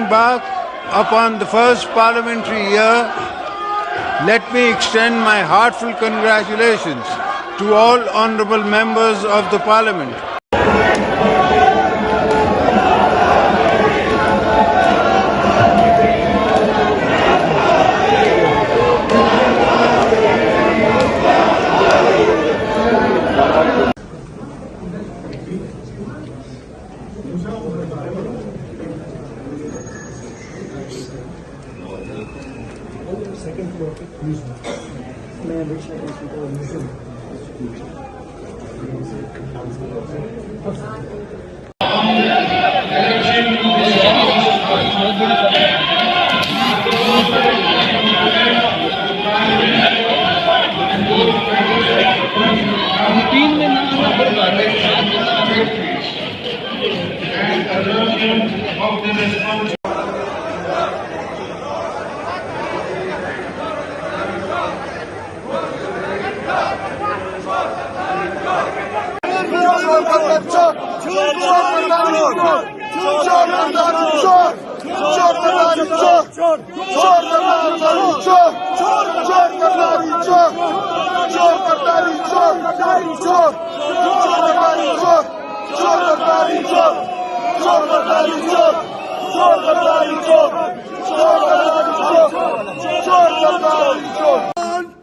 embark upon the first parliamentary year, let me extend my heartfelt congratulations to all honourable members of the Parliament.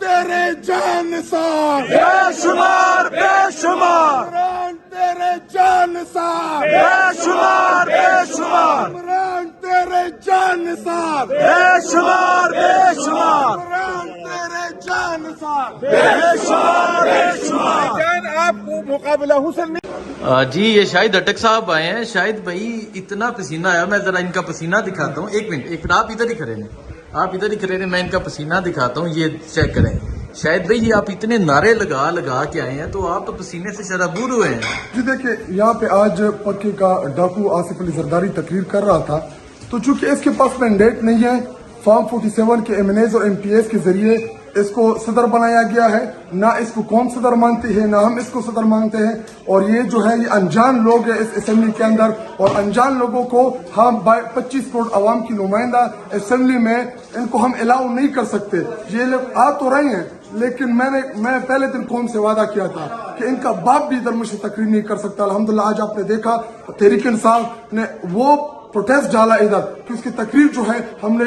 तेरे जान निसार बेशुमार बेशुमार तेरे जान निसार बेशुमार बेशुमार इमरान तेरे जान निसार बेशुमार बेशुमार तेरे जान निसार बेशुमार बेशुमार। आपको मुकाबला हुसैन जी ये शाहिद अटक साहब आए हैं। शाहिद भाई इतना पसीना आया, मैं जरा इनका पसीना दिखाता हूँ। एक मिनट आप इधर ही खड़े हैं, आप इधर ही खड़े हैं, मैं इनका पसीना दिखाता हूँ। ये चेक करें शाहिद भाई, ये आप इतने नारे लगा के आए हैं, तो आप तो पसीने से शराबूर हुए हैं। जी देखिए, यहाँ पे आज पक्के का डाकू आसिफ अली जरदारी तकरीर कर रहा था, तो चूंकि इसके पास मैंडेट नहीं है, फॉर्म 47 के एमएनएज और एमटीएस के जरिए इसको सदर बनाया गया है, ना इसको कौम सदर मानती है, ना हम इसको सदर मानते हैं। और ये जो है ये अनजान लोग है इस असेंबली के अंदर, और अनजान लोगों को हम 25 करोड़ आवाम की नुमाइंदा असेंबली में इनको हम अलाउ नहीं कर सकते। ये लोग आ तो रहे हैं, लेकिन मैं पहले दिन कौम से वादा किया था कि इनका बाप भी इधर मुझसे तकरीर नहीं कर सकता। अल्हम्दुलिल्लाह आज आपने देखा तहरीक इंसाफ ने वो प्रोटेस्ट डाला इधर कि उसकी तकरीर जो है हमने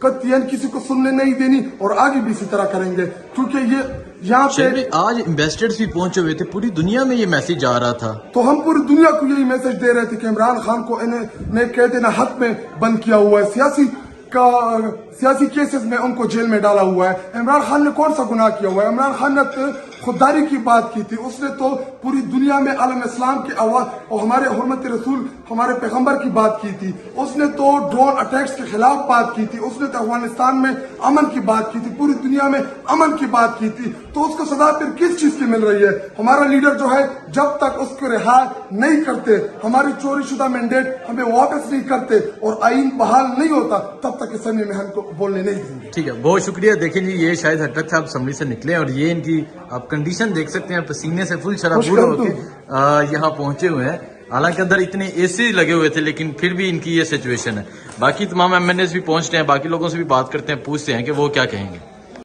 कतईन किसी को सुनने नहीं देनी, और आगे भी इसी तरह करेंगे, क्योंकि ये यहाँ पे आज इन्वेस्टर्स भी पहुंचे हुए थे, पूरी दुनिया में ये मैसेज आ रहा था। तो हम पूरी दुनिया को यही मैसेज दे रहे थे कि इमरान खान को इन्हें कहते ना हक में बंद किया हुआ है, सियासी केसेस में उनको जेल में डाला हुआ है। इमरान खान ने कौन सा गुनाह किया हुआ है? इमरान खान ने खुददारी की बात की थी, उसने तो पूरी दुनिया में आलम इस्लाम की आवाज और हमारे हुर्मत रसूल हमारे पैगंबर की बात की थी, उसने तो ड्रोन अटैक्स के खिलाफ बात की थी, उसने तो अफगानिस्तान में अमन की बात की थी, पूरी दुनिया में अमन की बात की थी। तो उसको सजा फिर किस चीज की मिल रही है? हमारा लीडर जो है जब तक उसको रिहा नहीं करते, हमारी चोरी शुदा मैंडेट हमें वापस नहीं करते और आईन बहाल नहीं होता, तब तक असेंबली में हमको बोलने नहीं देंगे। ठीक है, बहुत शुक्रिया। देखें जी, ये शाहिद अटक साहब असेंबली से निकले और ये इनकी आप कंडीशन देख सकते हैं, पसीने से फुल शराबूर होकर यहाँ पहुंचे हुए हैं। हालांकि अंदर इतने एसी लगे हुए थे, लेकिन फिर भी इनकी ये सिचुएशन है। बाकी तमाम एमएनएस भी पहुंचते हैं, बाकी लोगों से भी बात करते हैं, पूछते हैं कि वो क्या कहेंगे।